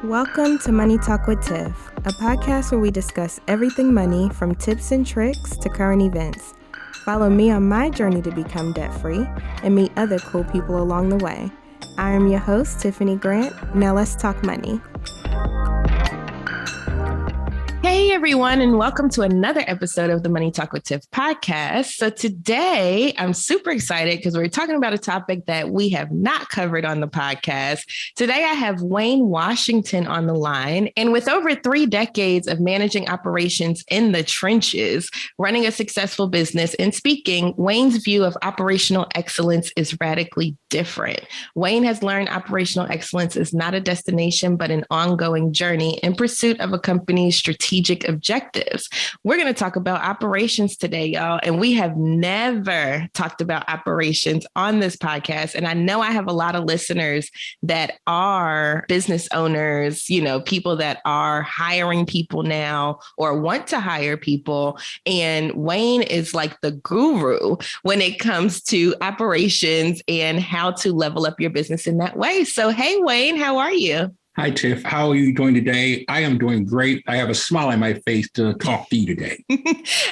Welcome to Money Talk with Tiff, a podcast where we discuss everything money from tips and tricks to current events. Follow me on my journey to become debt-free and meet other cool people along the way. I am your host, Tiffany Grant. Now let's talk money. Hey everyone, and welcome to another episode of the Money Talk with Tiff podcast. So today I'm super excited because we're talking about a topic that we have not covered on the podcast. Today I have Wayne Washington on the line, and with over 3 decades of managing operations in the trenches, running a successful business and speaking, Wayne's view of operational excellence is radically different. Wayne has learned operational excellence is not a destination, but an ongoing journey in pursuit of a company's strategic objectives. We're going to talk about operations today, y'all. And we have never talked about operations on this podcast. And I know I have a lot of listeners that are business owners, people that are hiring people now or want to hire people. And Wayne is like the guru when it comes to operations and how to level up your business in that way. So, hey, Wayne, how are you? Hi, Tiff. How are you doing today? I am doing great. I have a smile on my face to talk to you today.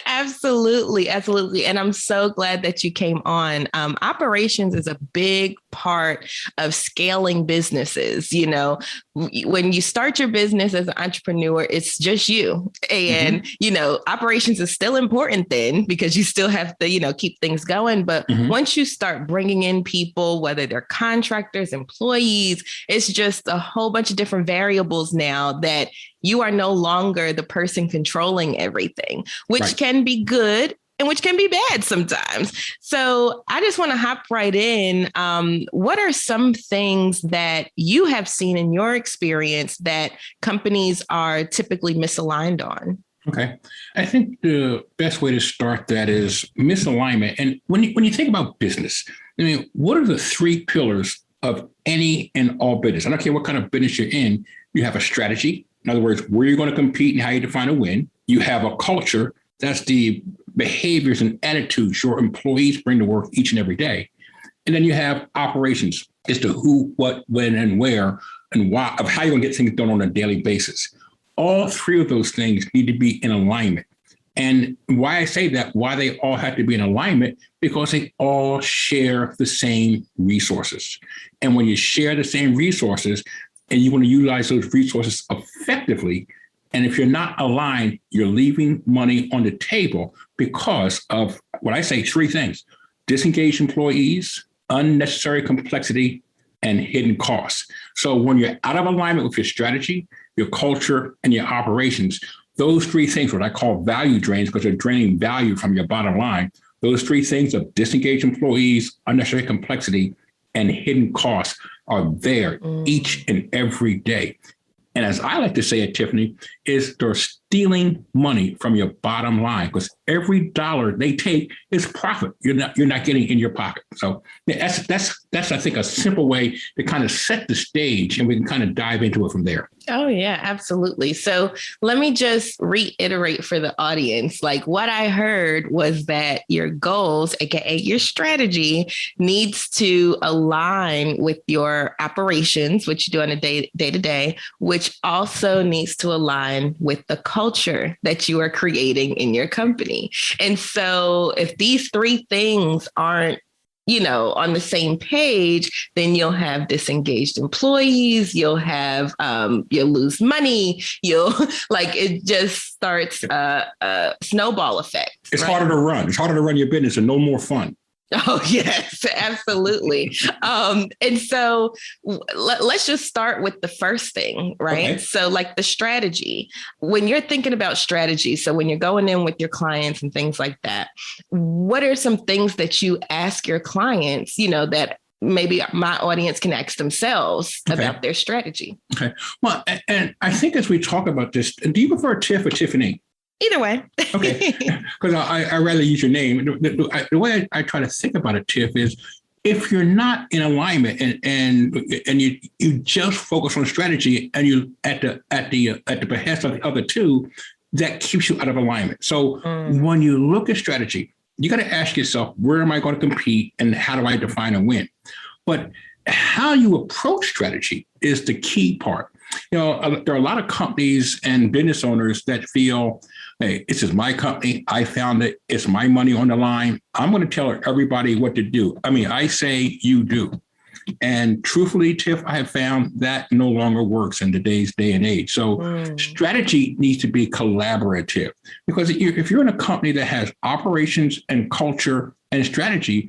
Absolutely. Absolutely. And I'm so glad that you came on. Operations is a big part of scaling businesses. When you start your business as an entrepreneur, it's just you. And, operations is still important then because you still have to, keep things going. But once you start bringing in people, whether they're contractors, employees, it's just a whole bunch of different variables now that you are no longer the person controlling everything, which can be good and which can be bad sometimes. So I just want to hop right in. What are some things that you have seen in your experience that companies are typically misaligned on? Okay. I think the best way to start that is misalignment. And when you think about business, what are the 3 pillars of any and all business? I don't care what kind of business you're in. You have a strategy. In other words, where you're going to compete and how you define a win. You have a culture. That's the behaviors and attitudes your employees bring to work each and every day. And then you have operations. It's the who, what, when, and where, and why of how you're going to get things done on a daily basis. All 3 of those things need to be in alignment. And why I say that, why they all have to be in alignment, because they all share the same resources. And when you share the same resources and you want to utilize those resources effectively, and if you're not aligned, you're leaving money on the table because of what I say 3 things: disengaged employees, unnecessary complexity, and hidden costs. So when you're out of alignment with your strategy, your culture, and your operations, those 3 things, what I call value drains, because they're draining value from your bottom line, those 3 things of disengaged employees, unnecessary complexity, and hidden costs are there each and every day. And as I like to say it, Tiffany, is they're stealing money from your bottom line because every dollar they take is profit. You're not getting in your pocket. So that's I think a simple way to kind of set the stage, and we can kind of dive into it from there. Oh, yeah, absolutely. So let me just reiterate for the audience, like what I heard was that your goals, aka your strategy, needs to align with your operations, which you do on a day-to-day, which also needs to align with the culture that you are creating in your company. And so if these 3 things aren't on the same page, then you'll have disengaged employees, you'll lose money, it just starts a snowball effect. It's harder to run. It's harder to run your business and no more fun. Oh, yes, absolutely. And so let's just start with the first thing, right? Okay. So like the strategy, when you're thinking about strategy, so when you're going in with your clients and things like that, what are some things that you ask your clients, that maybe my audience can ask themselves about their strategy? Okay. Well, and I think as we talk about this, do you prefer Tiff or Tiffany? Either way. Okay, because I rather use your name. The way I try to think about it, Tiff, is if you're not in alignment and you just focus on strategy and you at the behest of the other 2, that keeps you out of alignment. So when you look at strategy, you got to ask yourself, where am I going to compete and how do I define a win? But how you approach strategy is the key part. There are a lot of companies and business owners that feel, hey, this is my company. I found it. It's my money on the line. I'm going to tell everybody what to do. I mean, I say you do. And truthfully, Tiff, I have found that no longer works in today's day and age. So strategy needs to be collaborative, because if you're in a company that has operations and culture and strategy,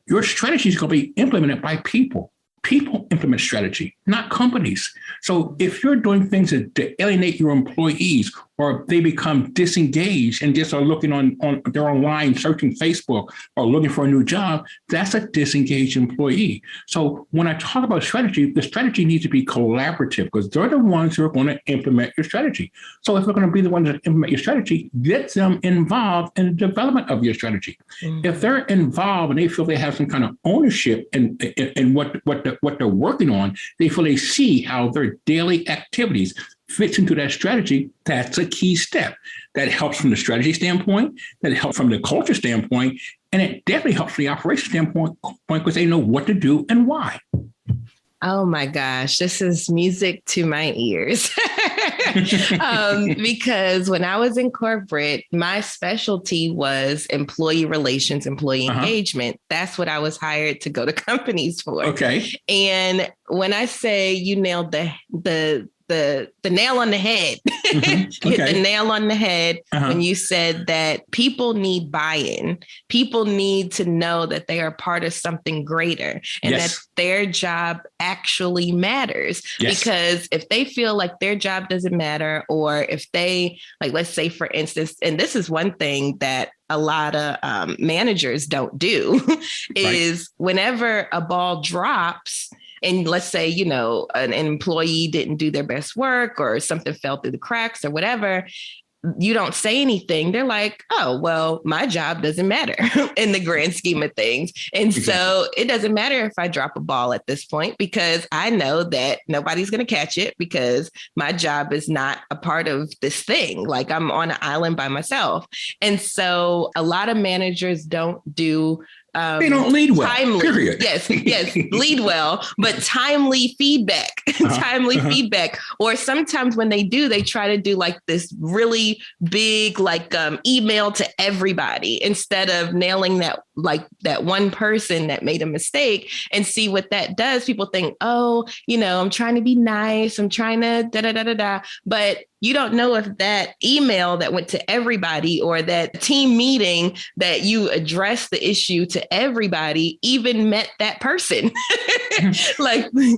your strategy is going to be implemented by people. People implement strategy, not companies. So if you're doing things to alienate your employees, or they become disengaged and just are looking on they're online searching Facebook or looking for a new job, that's a disengaged employee. So when I talk about strategy, the strategy needs to be collaborative, because they're the ones who are going to implement your strategy. So if they're going to be the ones that implement your strategy, get them involved in the development of your strategy. If they're involved and they feel they have some kind of ownership in what they're working on, they feel they see how their daily activities fits into that strategy, that's a key step. That helps from the strategy standpoint, that helps from the culture standpoint, and it definitely helps from the operation standpoint, because they know what to do and why. Oh my gosh, this is music to my ears. Because when I was in corporate, my specialty was employee relations, employee engagement. That's what I was hired to go to companies for. Okay. And when I say you nailed the nail on the head, hit the nail on the head when you said that people need buy-in. People need to know that they are part of something greater, and that their job actually matters. Because if they feel like their job doesn't matter, or if they, like, let's say, for instance, and this is one thing that a lot of managers don't do, is whenever a ball drops, and let's say, an employee didn't do their best work, or something fell through the cracks or whatever, you don't say anything. They're like, oh, well, my job doesn't matter in the grand scheme of things. And so it doesn't matter if I drop a ball at this point, because I know that nobody's going to catch it, because my job is not a part of this thing. Like, I'm on an island by myself. And so a lot of managers don't do they don't lead well. Timely, period. Yes, lead well, but timely feedback, feedback. Or sometimes when they do, they try to do like this really big, email to everybody, instead of nailing that one person that made a mistake. And see what that does. People think, oh, I'm trying to be nice. I'm trying to da-da-da-da-da. But you don't know if that email that went to everybody, or that team meeting that you addressed the issue to everybody, even met that person. Let me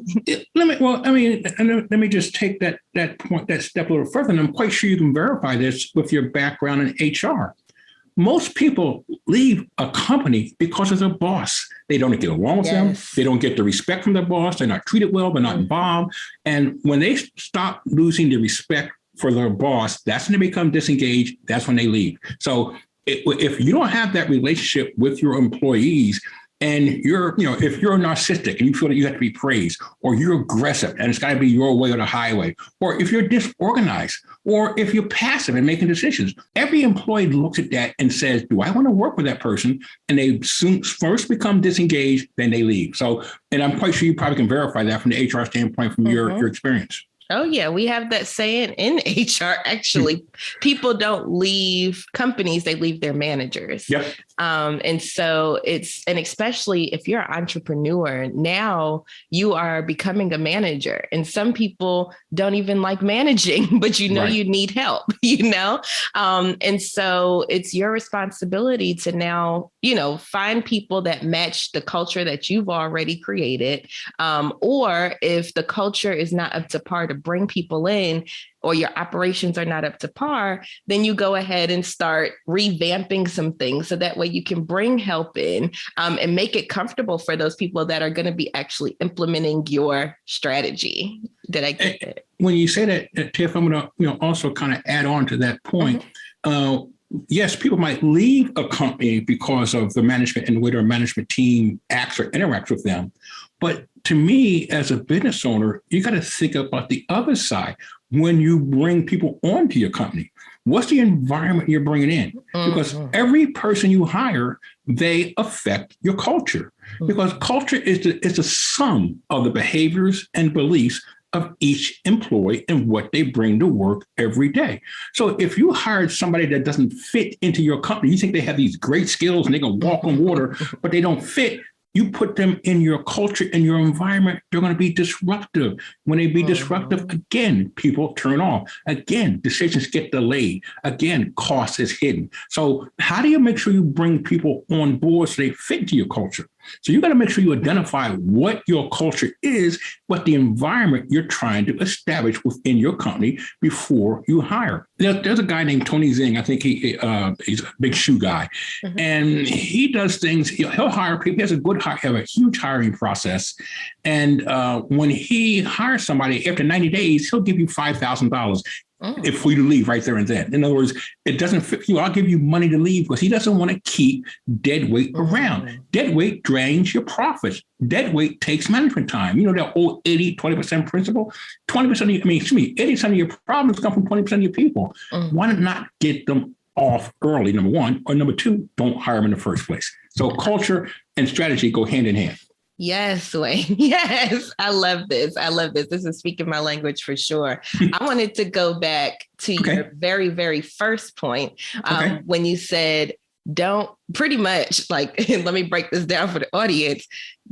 just take that point, that step a little further. And I'm quite sure you can verify this with your background in HR. Most people leave a company because of their boss. They don't get along with them. They don't get the respect from their boss. They're not treated well. They're not involved. And when they stop losing the respect for their boss, that's when they become disengaged. That's when they leave. So if you don't have that relationship with your employees, and if you're narcissistic and you feel that you have to be praised, or you're aggressive and it's got to be your way or the highway, or if you're disorganized, or if you're passive in making decisions, every employee looks at that and says, do I want to work with that person? And they soon first become disengaged, then they leave. So, and I'm quite sure you probably can verify that from the HR standpoint, from your experience. Oh, yeah. We have that saying in HR, actually. People don't leave companies, they leave their managers. Yep. And so and especially if you're an entrepreneur, now you are becoming a manager. And some people don't even like managing, but you need help, and so it's your responsibility to now, find people that match the culture that you've already created. Or if the culture is not up to par to bring people in, or your operations are not up to par, then you go ahead and start revamping some things, so that way you can bring help in and make it comfortable for those people that are going to be actually implementing your strategy. Did I get it? When you say that, Tiff, I'm going to also kind of add on to that point. Yes, people might leave a company because of the management and the way their management team acts or interacts with them. But to me, as a business owner, you got to think about the other side. When you bring people onto your company, what's the environment you're bringing in? Because every person you hire, they affect your culture. Because culture is the sum of the behaviors and beliefs of each employee and what they bring to work every day. So if you hired somebody that doesn't fit into your company, you think they have these great skills and they can walk on water, but they don't fit. You put them in your culture and your environment, they're going to be disruptive. When they be disruptive, again, people turn off. Again, decisions get delayed. Again, cost is hidden. So how do you make sure you bring people on board so they fit into your culture? So you got to make sure you identify what your culture is, what the environment you're trying to establish within your company before you hire. There's a guy named Tony Zing. I think he's a big shoe guy, and he does things. He'll hire people. He has have a huge hiring process, and when he hires somebody after 90 days, he'll give you $5,000. If we leave right there and then. In other words, it doesn't fit you. I'll give you money to leave because he doesn't want to keep dead weight around. Dead weight drains your profits. Dead weight takes management time. You know that old 80-20% principle? 80% of your problems come from 20% of your people. Why not get them off early, number one, or number two, don't hire them in the first place. So culture and strategy go hand in hand. Yes, Wayne. Yes. I love this. This is speaking my language for sure. I wanted to go back to your very, very first point when you said, don't pretty much like, let me break this down for the audience.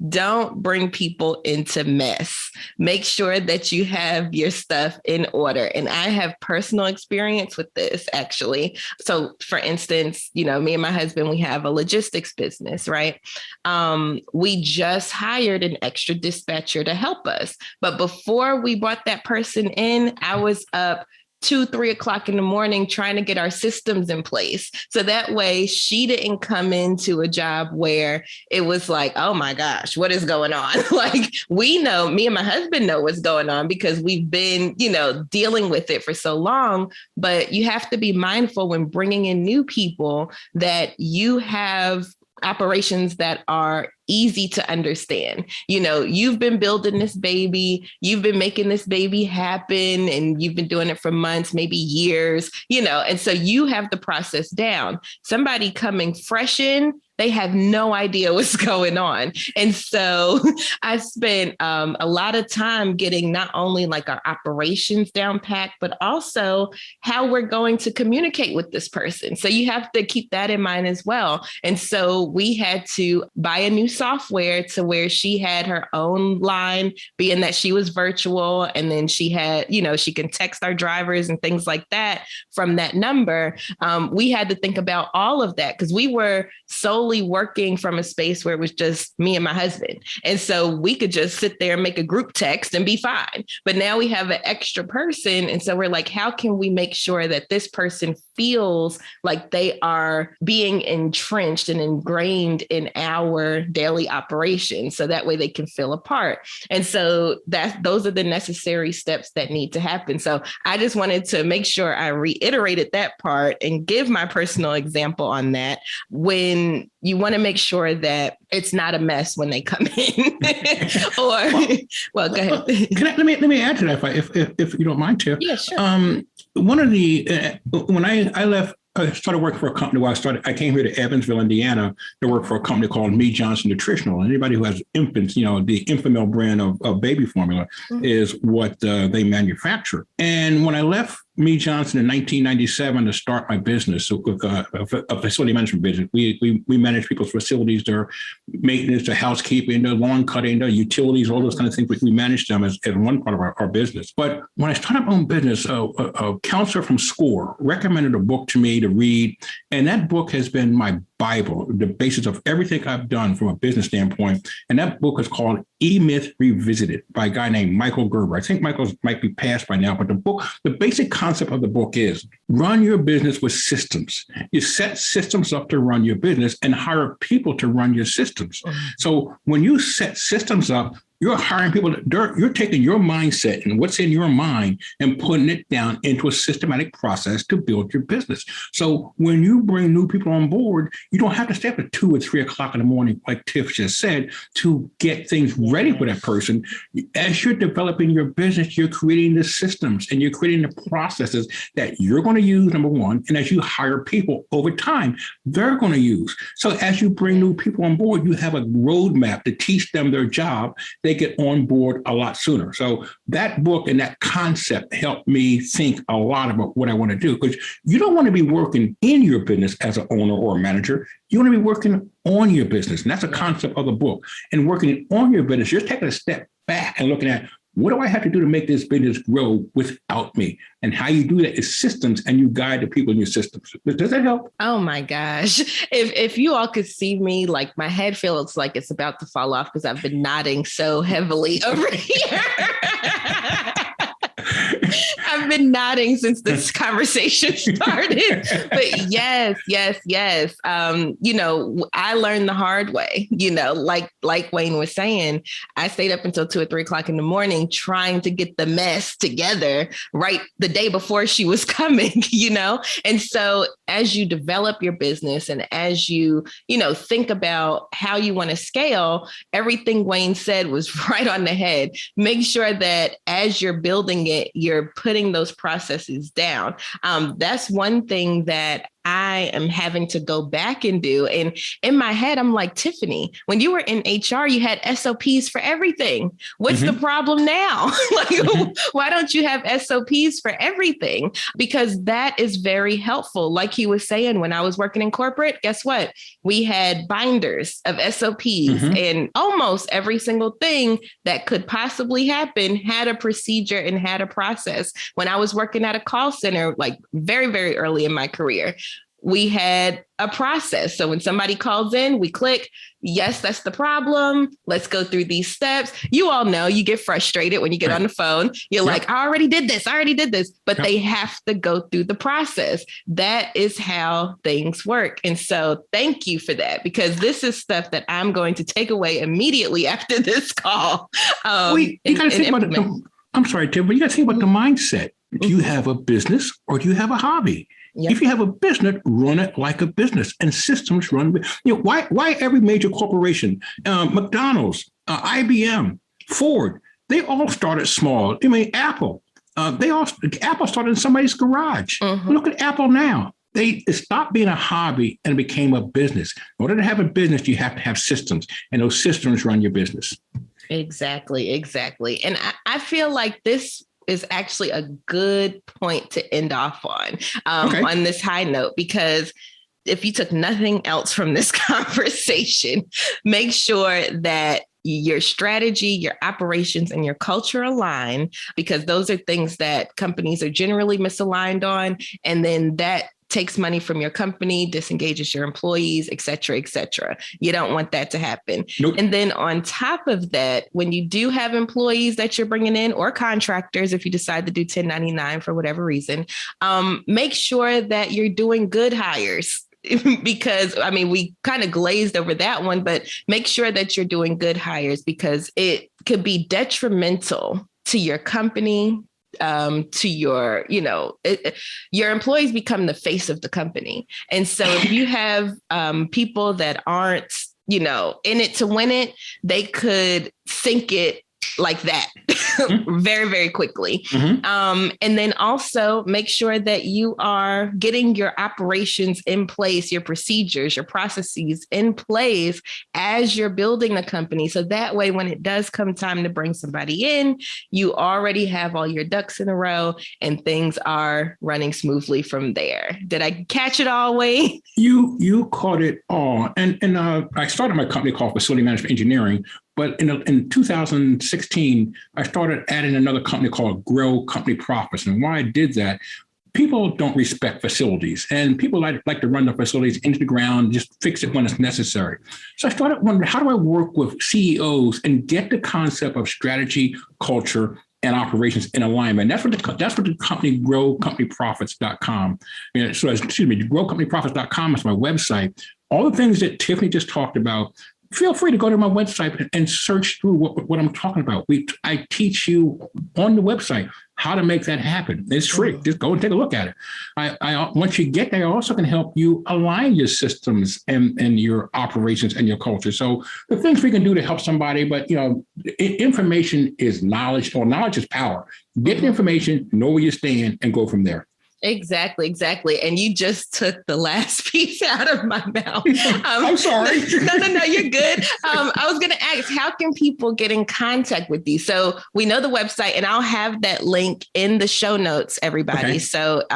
Don't bring people into mess. Make sure that you have your stuff in order. And I have personal experience with this, actually. So for instance, me and my husband, we have a logistics business, right? We just hired an extra dispatcher to help us. But before we brought that person in, I was up 2-3 o'clock in the morning trying to get our systems in place. So that way she didn't come into a job where it was like, oh my gosh, what is going on? Like we know, me and my husband know what's going on because we've been, dealing with it for so long, but you have to be mindful when bringing in new people that you have operations that are easy to understand. You've been building this baby, you've been making this baby happen, and you've been doing it for months, maybe years, and so you have the process down. Somebody coming fresh in, they have no idea what's going on. And so I spent a lot of time getting not only like our operations down packed, but also how we're going to communicate with this person. So you have to keep that in mind as well. And so we had to buy a new software to where she had her own line, being that she was virtual. And then she had, she can text our drivers and things like that from that number. We had to think about all of that because we were solely working from a space where it was just me and my husband. And so we could just sit there and make a group text and be fine. But now we have an extra person. And so we're like, how can we make sure that this person feels like they are being entrenched and ingrained in our daily operations so that way they can feel a part? And so those are the necessary steps that need to happen. So I just wanted to make sure I reiterated that part and give my personal example on that. When you want to make sure that it's not a mess when they come in. Well, go ahead. Let me add to that if you don't mind, Tiff. Yeah, sure. One of the when I left. I started working for a company I came here to Evansville, Indiana to work for a company called Mead Nutritional. Anybody who has infants, the Infamil brand of baby formula is what they manufacture. And when I left Mead Johnson in 1997 to start my business, a facility management business, we manage people's facilities, their maintenance, their housekeeping, their lawn cutting, their utilities, all those kind of things. We manage them as one part of our business. But when I started my own business, a counselor from SCORE recommended a book to me to read. And that book has been my Bible, the basis of everything I've done from a business standpoint. And that book is called E-Myth Revisited by a guy named Michael Gerber. I think Michael might be passed by now, but the basic concept of the book is run your business with systems. You set systems up to run your business and hire people to run your systems. So when you set systems up, you're hiring people, you're taking your mindset and what's in your mind and putting it down into a systematic process to build your business. So when you bring new people on board, you don't have to stay up at 2 or 3 o'clock in the morning, like Tiff just said, to get things ready for that person. As you're developing your business, you're creating the systems and you're creating the processes that you're going to use, number one. And as you hire people over time, they're going to use. So as you bring new people on board, you have a roadmap to teach them their job. They they get on board a lot sooner. So that book and that concept helped me think a lot about what I want to do, because you don't want to be working in your business as an owner or a manager. You want to be working on your business. And that's a concept of the book. And working on your business, you're taking a step back and looking at, what do I have to do to make this business grow without me? And how you do that is systems, and you guide the people in your systems. Does that help? Oh my gosh. If you all could see me, like my head feels like it's about to fall off because I've been nodding so heavily over here. I've been nodding since this conversation started. But yes. I learned the hard way, like Wayne was saying, I stayed up until 2 or 3 o'clock in the morning trying to get the mess together right the day before she was coming, And so as you develop your business and as you, think about how you want to scale, everything Wayne said was right on the head. Make sure that as you're building it, you're putting those processes down. That's one thing that I am having to go back and do. And in my head, I'm like, Tiffany, when you were in HR, you had SOPs for everything. What's the problem now? Why don't you have SOPs for everything? Because that is very helpful. Like he was saying, when I was working in corporate, guess what? We had binders of SOPs and almost every single thing that could possibly happen had a procedure and had a process. When I was working at a call center, like very, very early in my career, we had a process. So when somebody calls in, we click, yes, that's the problem. Let's go through these steps. You all know you get frustrated when you get on the phone. You're like, I already did this, but they have to go through the process. That is how things work. And so thank you for that, because this is stuff that I'm going to take away immediately after this call. You got to think about it. I'm sorry, Tim, but you got to think about the mindset. Do you have a business or do you have a hobby? Yep. If you have a business, run it like a business, and systems run. Why every major corporation, McDonald's, IBM, Ford, they all started small. I mean, Apple started in somebody's garage. Look at Apple now. It stopped being a hobby and became a business. In order to have a business, you have to have systems, and those systems run your business. Exactly. And I feel like this is actually a good point to end off on this high note, because if you took nothing else from this conversation, make sure that your strategy, your operations, and your culture align, because those are things that companies are generally misaligned on. And then that takes money from your company, disengages your employees, et cetera, et cetera. You don't want that to happen. Nope. And then on top of that, when you do have employees that you're bringing in, or contractors, if you decide to do 1099 for whatever reason, make sure that you're doing good hires. Because, we kind of glazed over that one, but make sure that you're doing good hires, because it could be detrimental to your company, to your, your employees become the face of the company. And so if you have people that aren't, in it to win it, they could sink it like that very, very quickly. And then also make sure that you are getting your operations in place, your procedures, your processes in place as you're building the company. So that way, when it does come time to bring somebody in, you already have all your ducks in a row and things are running smoothly from there. Did I catch it all, Wayne? You caught it all. And I started my company called Facility Management Engineering. But in 2016, I started adding another company called Grow Company Profits. And why I did that, people don't respect facilities, and people like to run the facilities into the ground, just fix it when it's necessary. So I started wondering, how do I work with CEOs and get the concept of strategy, culture, and operations in alignment? That's what the company growcompanyprofits.com. Growcompanyprofits.com is my website. All the things that Tiffany just talked about, feel free to go to my website and search through what I'm talking about. I teach you on the website how to make that happen. It's free. Just go and take a look at it. I once you get there, I also can help you align your systems and your operations and your culture. So the things we can do to help somebody, but information is knowledge, or knowledge is power. Get the information, know where you stand, and go from there. Exactly. And you just took the last piece out of my mouth. I'm sorry. No, you're good. I was going to ask, how can people get in contact with you? So we know the website, and I'll have that link in the show notes, everybody. Okay. So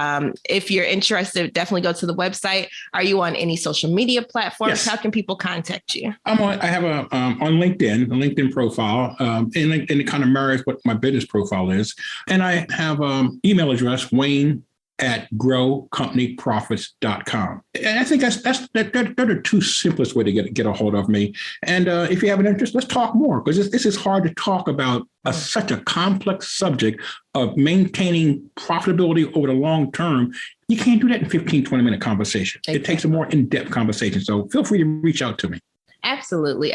if you're interested, definitely go to the website. Are you on any social media platforms? Yes. How can people contact you? I have on LinkedIn, a LinkedIn profile, and it kind of marries what my business profile is. And I have email address, wayne@growcompanyprofits.com. And I think they're the two simplest way to get a hold of me. And if you have an interest, let's talk more, because this is hard to talk about such a complex subject of maintaining profitability over the long term. You can't do that in 15, 20-minute conversation. Exactly. It takes a more in-depth conversation. So feel free to reach out to me. Absolutely.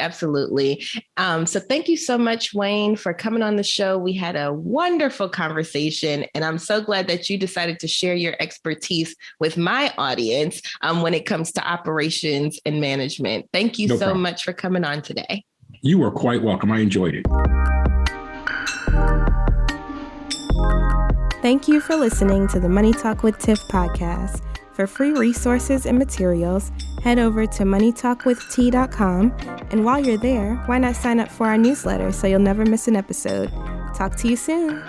So thank you so much, Wayne, for coming on the show. We had a wonderful conversation, and I'm so glad that you decided to share your expertise with my audience when it comes to operations and management. Thank you so much for coming on today. You are quite welcome. I enjoyed it. Thank you for listening to the Money Talk with Tiff podcast. For free resources and materials, head over to moneytalkwitht.com. And while you're there, why not sign up for our newsletter so you'll never miss an episode? Talk to you soon.